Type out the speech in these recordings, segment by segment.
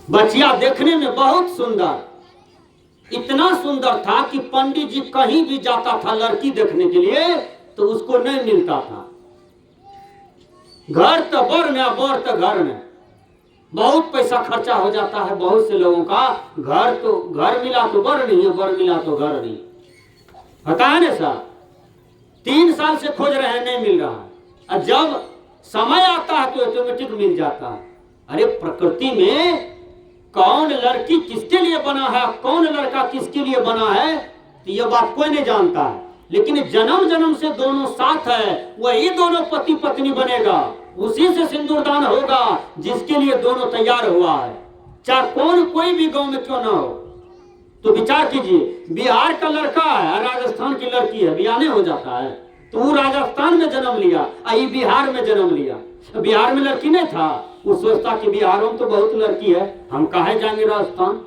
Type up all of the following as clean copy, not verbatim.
बचिया देखने में बहुत सुंदर, इतना सुंदर था कि पंडित जी कहीं भी जाता था लड़की देखने के लिए तो उसको नहीं मिलता था। घर तो बर में, बर तो घर में, बहुत पैसा खर्चा हो जाता है बहुत से लोगों का। घर मिला तो बर नहीं है, बर मिला तो घर नहीं, पता है ना साहब। 3 साल से खोज रहे हैं, नहीं मिल रहा है, और जब समय आता है तो ऑटोमेटिक मिल जाता है। अरे प्रकृति में कौन लड़की किसके लिए बना है, कौन लड़का किसके लिए बना है, तो यह बात कोई नहीं जानता है। लेकिन जन्म जन्म से दोनों साथ है, वही दोनों पति पत्नी बनेगा, उसी से सिंदूरदान होगा जिसके लिए दोनों तैयार हुआ है, चाहे कौन कोई भी गांव में क्यों ना हो। तो विचार कीजिए, बिहार का लड़का है, राजस्थान की लड़की है, ब्याह नहीं हो जाता है। तो वो राजस्थान में जन्म लिया, आई बिहार में जन्म लिया, बिहार में लड़की नहीं था, वो सोचता कि बिहारों में तो बहुत लड़की है, हम काहे जाएंगे राजस्थान।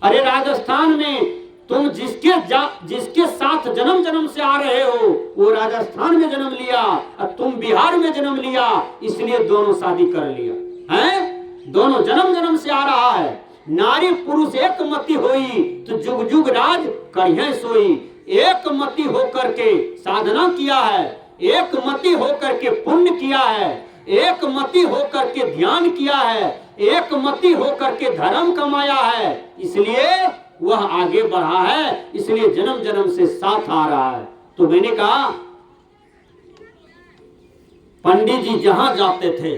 अरे राजस्थान में तुम जिसके साथ जन्म जन्म से आ रहे हो वो राजस्थान में जन्म लिया और तुम बिहार में जन्म लिया, इसलिए दोनों शादी कर लिया है। दोनों जन्म जन्म से आ रहा है। नारी पुरुष एक मति होई तो जुग जुग राज करिहे सोई। एक मति होकर के साधना किया है, एक मति होकर के पुण्य किया है, एक मति होकर के ध्यान किया है, एक मति होकर के धर्म कमाया है, इसलिए वह आगे बढ़ा है, इसलिए जन्म जन्म से साथ आ रहा है। तो मैंने कहा पंडित जी जहां जाते थे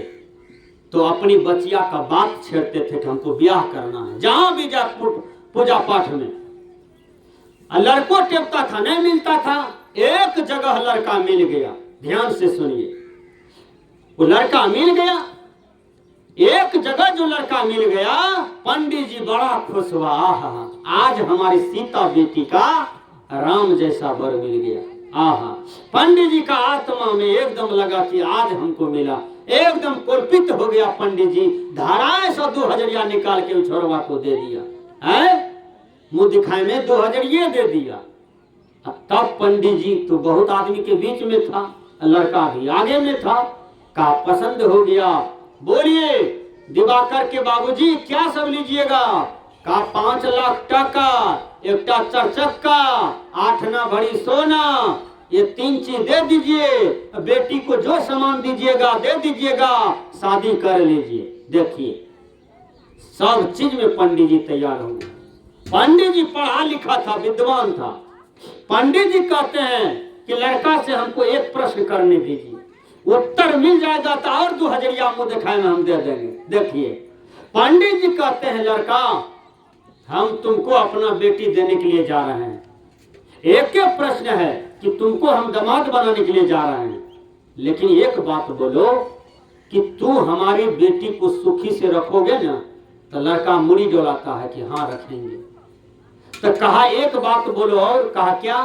तो अपनी बचिया का बात छेड़ते थे कि हमको ब्याह करना है, जहां भी जा पूजा पाठ में। लड़को टेपता था, नहीं मिलता था। एक जगह लड़का मिल गया, ध्यान से सुनिए, वो लड़का मिल गया। एक जगह जो लड़का मिल गया, पंडित जी बड़ा खुश हुआ, आज हमारी सीता बेटी का राम जैसा वर मिल गया। आहा, पंडित जी का आत्मा में एकदम लगा कि आज हमको मिला, एकदम पुलकित हो गया। पंडित जी धाराएं 2,000 निकाल के छोरवा को दे दिया है, मुंह दिखाए में 2,000 दे दिया। तब पंडित जी तो बहुत आदमी के बीच में था, लड़का भी आगे में था, का पसंद हो गया। बोलिए दिवाकर के बाबूजी क्या सब लीजिएगा? का 5 लाख टका, एकटा 4 चक्का, 8 ना भरी सोना, ये 3 चीज दे दीजिए, बेटी को जो सामान दीजिएगा दे दीजिएगा, शादी कर लीजिए। देखिए सब चीज में पंडित जी तैयार हो गए। पंडित जी पढ़ा लिखा था, विद्वान था। पंडित जी कहते हैं कि लड़का से हमको एक प्रश्न करने दीजिए, उत्तर मिल जाएगा तो और 2,000 मुंह दिखाए में हम दे देंगे। देखिए पंडित जी कहते हैं लड़का हम तुमको अपना बेटी देने के लिए जा रहे हैं, एक ही प्रश्न है कि तुमको हम दामाद बनाने के लिए जा रहे हैं, लेकिन एक बात बोलो कि तू हमारी बेटी को सुखी से रखोगे ना? तो लड़का मुड़ी डोलाता है कि हाँ रखेंगे। तो कहा एक बात बोलो, और कहा क्या?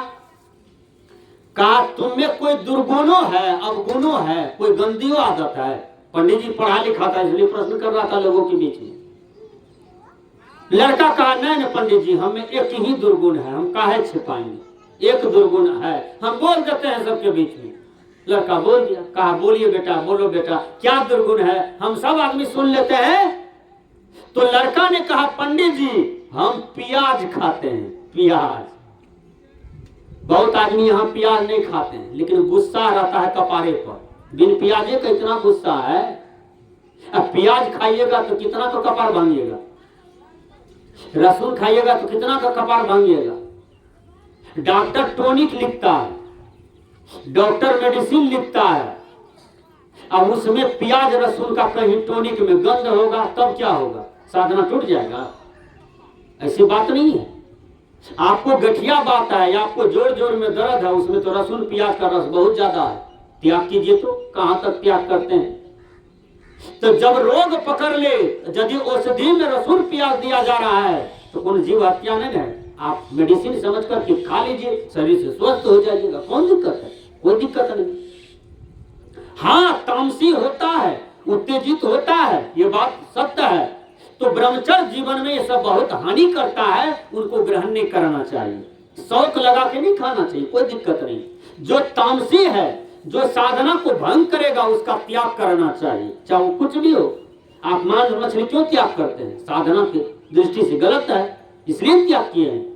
कहा तुम में कोई दुर्गुणों है, अवगुणों है, कोई गंदी आदत है? पंडित जी पढ़ा लिखा था इसलिए प्रश्न कर रहा था लोगों के बीच में। लड़का कहा नहीं पंडित जी हमें एक ही दुर्गुण है, हम काहे छिपाएंगे, एक दुर्गुण है, हम बोल देते हैं सबके बीच में। लड़का बोल दिया। कहा बोलिए बेटा, बोलो बेटा क्या दुर्गुण है, हम सब आदमी सुन लेते हैं। तो लड़का ने कहा पंडित जी हम प्याज खाते हैं, प्याज। बहुत आदमी यहाँ प्याज नहीं खाते हैं, लेकिन गुस्सा रहता है कपारे पर, बिन प्याजे का इतना गुस्सा है। अब प्याज खाइएगा तो कितना तो कपार भांगिएगा, लहसुन खाइएगा तो कितना का कपार भांगिएगा। डॉक्टर टॉनिक लिखता है, डॉक्टर मेडिसिन लिखता है, अब उसमें प्याज लहसुन का कहीं टॉनिक में गंध होगा तब क्या होगा, साधना टूट जाएगा? ऐसी बात नहीं है। आपको गठिया बात है, आपको जोर जोर में दर्द है, उसमें तो लहसुन प्याज का रस बहुत ज्यादा है, त्याग कीजिए। तो कहां तक त्याग करते हैं? तो जब रोग पकड़ ले, यदि औषधि में लहसुन प्याज दिया जा रहा है तो कौन जीव हत्या नहीं है। आप मेडिसिन समझ कर के खा लीजिए, शरीर से स्वस्थ हो जाइएगा, कौन दिक्कत है? कोई दिक्कत नहीं। हाँ तामसी होता है, उत्तेजित होता है, ये बात सत्य है। तो ब्रह्मचर्य जीवन में ये सब बहुत हानि करता है, उनको ग्रहण नहीं करना चाहिए, शौक लगा के नहीं खाना चाहिए, कोई दिक्कत नहीं। जो तामसी है, जो साधना को भंग करेगा उसका त्याग करना चाहिए, चाहे वो कुछ भी हो। आप मांस मछली क्यों त्याग करते हैं? साधना की दृष्टि से गलत है, इसलिए त्याग किए हैं।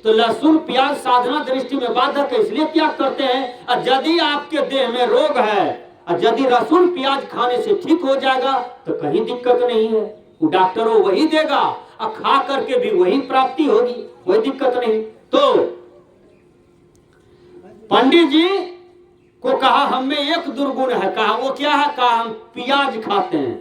तो लहसुन प्याज साधना दृष्टि में बाधक है, इसलिए त्याग करते हैं। और यदि आपके देह में रोग है और यदि लहसुन प्याज खाने से ठीक हो जाएगा तो कहीं दिक्कत नहीं है, वो डॉक्टर वो वही देगा और खा करके भी वही प्राप्ति होगी, कोई दिक्कत नहीं। तो पंडित जी को कहा हमें एक दुर्गुण है। कहा वो क्या है? कहा हम प्याज खाते हैं।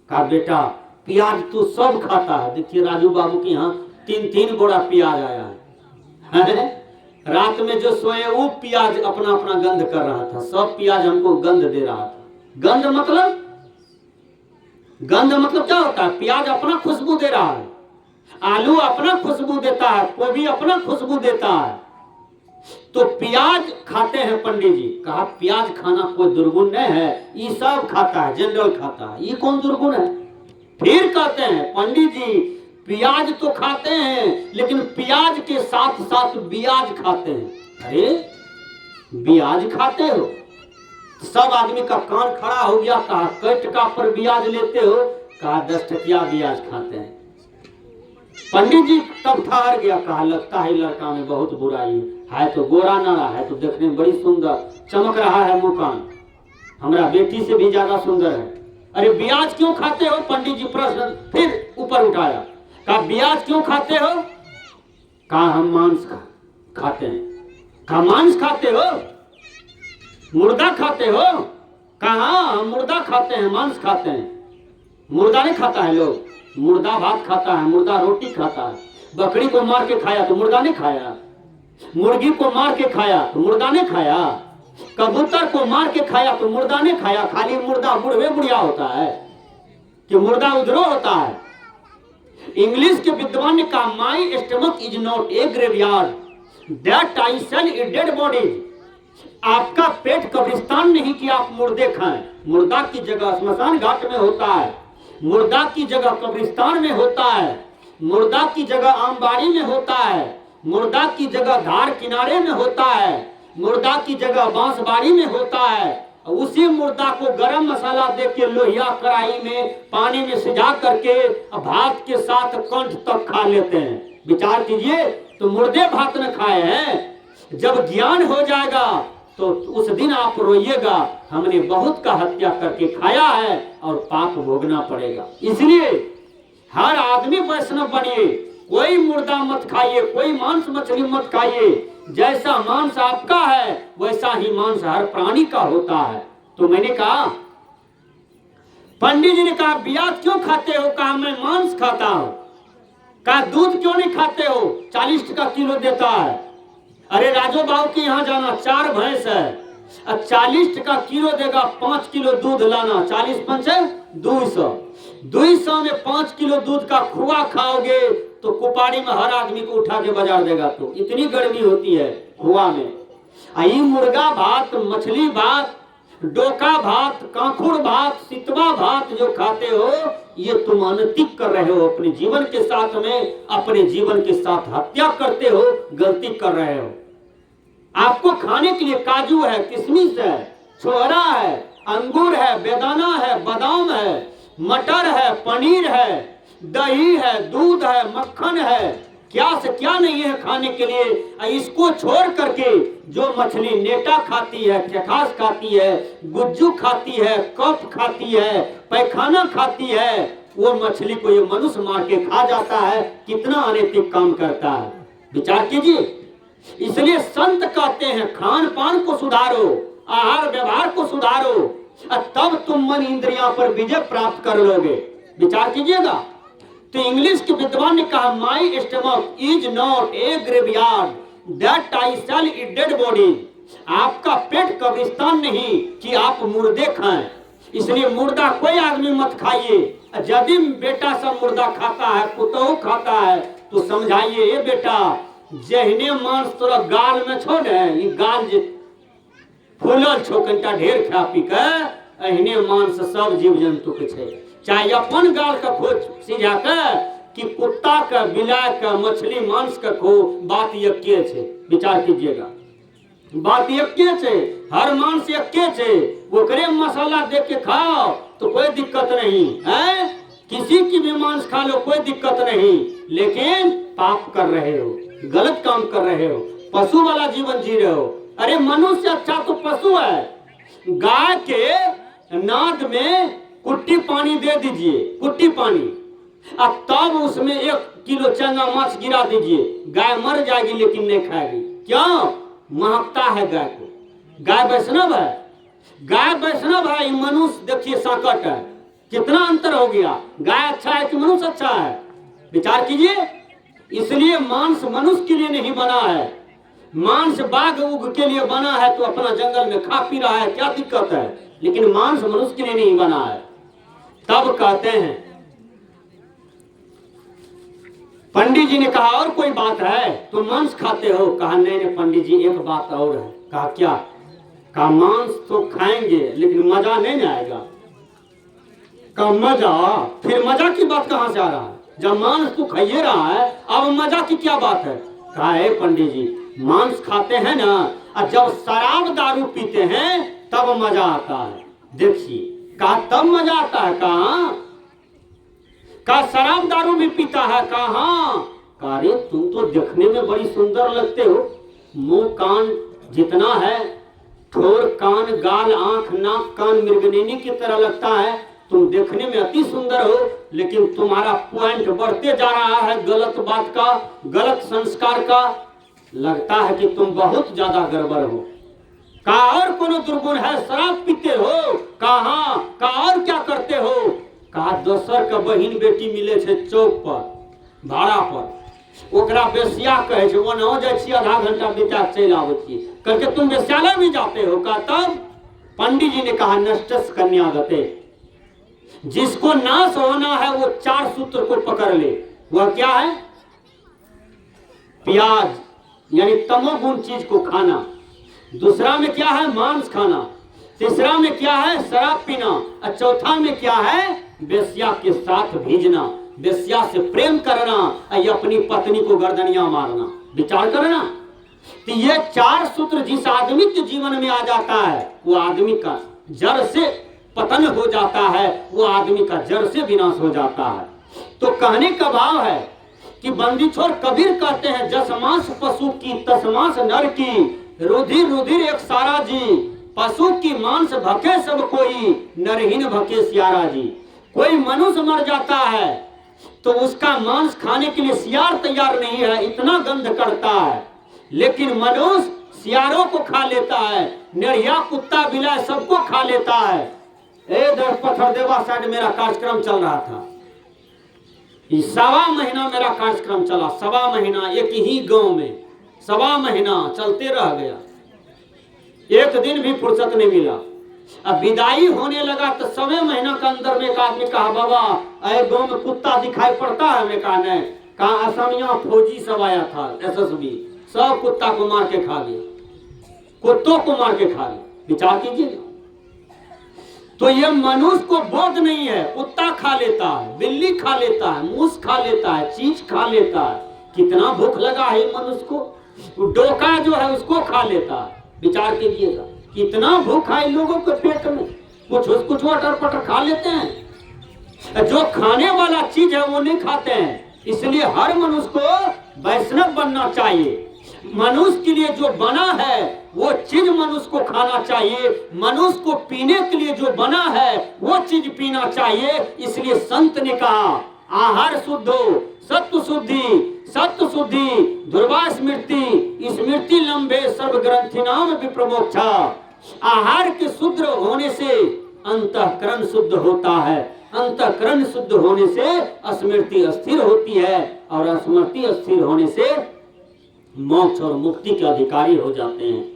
कहा बेटा प्याज तो सब खाता है। देखिए राजू बाबू के यहाँ 3-3 बोरा प्याज आया है। रात में जो सोए वो प्याज अपना अपना गंध कर रहा था, सब प्याज हमको गंध दे रहा था। गंध मतलब क्या होता है? प्याज अपना खुशबू दे रहा है, आलू अपना खुशबू देता है, गोभी अपना खुशबू देता है। तो प्याज खाते हैं पंडित जी। कहा प्याज खाना कोई दुर्गुण नहीं है, ये सब खाता है, जनरल खाता है, ये कौन दुर्गुण है? फिर कहते हैं पंडित जी प्याज तो खाते हैं लेकिन प्याज के साथ साथ ब्याज खाते हैं। अरे ब्याज खाते हो? सब आदमी का कान खड़ा हो गया। कहा कई टका पर ब्याज लेते हो? कहा 10 टकिया ब्याज खाते हैं। पंडित जी तब ठहर गया। कहा लगता है लड़का में बहुत बुराई है, तो गोरा नारा है, तो देखने में बड़ी सुंदर चमक रहा है, मुकान हमारा बेटी से भी ज्यादा सुंदर है। अरे ब्याज क्यों खाते हो? पंडित जी प्रश्न फिर ऊपर उठाया। कहा ब्याज क्यों खाते हो? कहा हम मांस खाते हैं। कहा मांस खाते हो? मुर्दा खाते हो? कहा हम मुर्दा खाते हैं, मांस खाते हैं। मुर्दा नहीं खाता है लोग, मुर्दा भात खाता है, मुर्दा रोटी खाता है। बकरी को मार के खाया तो मुर्दा नहीं खाया, मुर्गी को मार के खाया तो मुर्दा नहीं खाया, कबूतर को मार के खाया तो मुर्दा नहीं खाया। खाली मुर्दा बुढ़वे बुढ़िया होता है कि मुर्दा उधरो होता है। इंग्लिश के विद्वान ने कहा my stomach is not a graveyard that I sell a dead body. आपका पेट कब्रिस्तान नहीं कि आप मुर्दे खाएं। मुर्दा की जगह स्मशान घाट में होता है, मुर्दा की जगह कब्रिस्तान में होता है, मुर्दा की जगह आमबाड़ी में होता है, मुर्दा की जगह धार किनारे में होता है, मुर्दा की जगह बांसबाड़ी में होता है। उसी मुर्दा को गरम मसाला दे के लोहिया कढ़ाई में पानी में सिझा करके भात के साथ कंठ तक खा लेते हैं। विचार कीजिए, तो मुर्दे भात न खाए हैं। जब ज्ञान हो जाएगा तो उस दिन आप रोइएगा हमने बहुत का हत्या करके खाया है और पाप भोगना पड़ेगा। इसलिए हर आदमी वैष्णव बनिए, कोई मुर्दा मत खाइए, कोई मांस मछली मत खाइए। जैसा मांस आपका है वैसा ही मांस हर प्राणी का होता है। तो मैंने कहा, पंडित जी ने कहा ब्याज क्यों खाते हो? कहा मैं मांस खाता हूं। कहा दूध क्यों नहीं खाते हो? 40 टका किलो देता है। अरे राजू बाबू के यहाँ जाना, 4 भैंस है, 40 टका किलो देगा, 5 किलो दूध लाना, 40 पंचे 200 में 5 किलो दूध का खोआ खाओगे तो कुपाड़ी में हर आदमी को उठा के बाजार देगा। तो इतनी गर्मी होती है खोआ में। आई मुर्गा भात, मछली भात, डोका भात, कांकुड़ भात, सितवा भात जो खाते हो, ये तुम अनैतिक कर रहे हो। अपने जीवन के साथ में अपने जीवन के साथ हत्या करते हो, गलती कर रहे हो। आपको खाने के लिए काजू है, किशमिश है, छोहरा है, अंगूर है, बेदाना है, बादाम है, मटर है, पनीर है, दही है, दूध है, मक्खन है, क्या से क्या नहीं है खाने के लिए। इसको छोड़ करके जो मछली नेटा खाती है, चखास खाती है, गुज्जू खाती है, कप खाती है, पैखाना खाती है, वो मछली को ये मनुष्य मार के खा जाता है। कितना अनैतिक काम करता है, विचार कीजिए। इसलिए संत कहते हैं खान पान को सुधारो, आहार व्यवहार को सुधारो, तब तुम मन इंद्रियां पर विजय प्राप्त कर लोगे। विचार कीजिएगा। तो इंग्लिश के विद्वान ने कहा my stomach is not a graveyard that I sell a dead body. आपका पेट कब्रिस्तान नहीं कि आप मुर्दे खाएं। इसलिए मुर्दा कोई आदमी मत खाइए। यदि बेटा सब मुर्दा खाता है, पुतहु खाता है, तो समझाइए ये बेटा जहने मांस तोरा गाल में छोड़ है, ये गाल फूलल छो, कनिटा ढेर खा पी के अहने मांस सब जीव जंतु के छे। चाहे अपन गाल का खोज सीधा के कि कुत्ता का, बिलाय का, मछली मांस का खो, बात यके छे। विचार कीजिएगा, बात यके छे, हर मांस यके छे। ओकरे मसाला दे के खाओ तो कोई दिक्कत नहीं है, किसी की भी मांस खा लो कोई दिक्कत नहीं, लेकिन पाप कर रहे हो, गलत काम कर रहे हो, पशु वाला जीवन जी रहे हो। अरे मनुष्य अच्छा तो पशु है। गाय के नाद में कुट्टी पानी दे दीजिए, कुट्टी पानी, अब तब उसमें 1 किलो चंगा माछ गिरा दीजिए, गाय मर जाएगी लेकिन नहीं खाएगी। क्यों? महकता है गाय को। गाय वैष्णव है, गाय वैष्णव है, मनुष्य देखिए संकट है, कितना अंतर हो गया। गाय अच्छा है कि मनुष्य अच्छा है? विचार कीजिए। इसलिए मांस मनुष्य के लिए नहीं बना है, मांस बाघ उग के लिए बना है, तो अपना जंगल में खा पी रहा है, क्या दिक्कत है? लेकिन मांस मनुष्य के लिए नहीं बना है। तब कहते हैं, पंडित जी ने कहा और कोई बात है? तुम मांस खाते हो? कहा नहीं नहीं पंडित जी एक बात और है। कहा क्या? कहा मांस तो खाएंगे लेकिन मजा नहीं आएगा। कहा मजा? फिर मजा की बात कहां से आ रहा है? जब मांस तो खाइए रहा है, अब मजा की क्या बात है? कहा है पंडित जी मांस खाते हैं ना, और जब शराब दारू पीते हैं तब मजा आता है। देखिए, कहा तब मजा आता है? कहा शराब दारू भी पीता है? कहा? अरे तुम तो देखने में बड़ी सुंदर लगते हो, मुंह कान जितना है, ठोर कान गाल आंख नाक कान मृगनैनी की तरह लगता है, तुम देखने में अति सुंदर हो, लेकिन तुम्हारा पॉइंट बढ़ते जा रहा है गलत बात का, गलत संस्कार का, लगता है कि तुम बहुत ज्यादा गड़बड़ हो। कहा और कोनो दुर्गुण है? शराब पीते हो? कहा? कहा और क्या करते हो? कहा दोसर का बहिन बेटी मिले छे चौक पर भाड़ा पर, ओकरा बेसिया कहे छे, वो न जाए छी आधा घंटा बिता चल आवे छी, करके तुम बेस्यालय भी जाते हो? का तब? पंडित जी ने कहा नष्टस कन्यागते, जिसको नाश होना है वो 4 सूत्र को पकड़ ले। वह क्या है? प्याज यानी तमोगुण चीज को खाना, दूसरा में क्या है? मांस खाना, तीसरा में क्या है? शराब पीना, और चौथा में क्या है? बेस्या के साथ भेजना, बेस्या से प्रेम करना, और अपनी पत्नी को गर्दनियां मारना। विचार करना, तो ये 4 सूत्र जिस आदमी के जीवन में आ जाता है, वो आदमी का जड़ से पतन हो जाता है, वो आदमी का जड़ से विनाश हो जाता है। तो कहने का भाव है कि बंदी छोड़ कबीर कहते हैं, जसमास पशु की तसमास नर की, रुधिर रुधिर एक सारा जी, पशु की मांस भके सब कोई, नरहीन भके सियारा जी। कोई मनुष्य मर जाता है तो उसका मांस खाने के लिए सियार तैयार नहीं है, इतना गंध करता है, लेकिन मनुष्य सियारों को खा लेता है, नेड़िया कुत्ता बिलाय सबको खा लेता है। दर पत्थर देवा साइड मेरा कार्यक्रम चल रहा था, 1.25 महीना मेरा कार्यक्रम चला, 1.25 महीना एक ही गांव में, 1.25 महीना चलते रह गया, एक दिन भी फुर्सत नहीं मिला। अब विदाई होने लगा तो 1.25 महीना के अंदर में एक आदमी कहा, बाबा अरे गांव में कुत्ता दिखाई पड़ता है? मैं कहा नहीं। कहा असमिया फौजी सब आया था, SSB, सब कुत्ता को मार के खा गया, कुत्तों को मार के खा गया। विचार कीजिए। तो ये मनुष्य को बोध नहीं है, कुत्ता खा लेता है, बिल्ली खा लेता है, मूस खा लेता है, चीज खा लेता है, कितना भूख लगा है मनुष्य को, डोका जो है उसको खा लेता है। विचार कीजिएगा कितना भूख है लोगों के पेट में, कुछ अटर पटर खा लेते हैं, जो खाने वाला चीज है वो नहीं खाते हैं। इसलिए हर मनुष्य को वैष्णव बनना चाहिए, मनुष्य के लिए जो बना है वो चीज मनुष्य को खाना चाहिए, मनुष्य को पीने के लिए जो बना है वो चीज पीना चाहिए। इसलिए संत ने कहा आहार शुद्ध हो, सत्व शुद्धि, सत्व शुद्धि, ध्रुवा स्मृति, स्मृति लंबे सर्व ग्रंथि नाम विप्रमोक्षा। आहार के शुद्ध होने से अंतःकरण शुद्ध होता है, अंतःकरण शुद्ध होने से स्मृति स्थिर होती है, और स्मृति स्थिर होने से मोक्ष और मुक्ति के अधिकारी हो जाते हैं।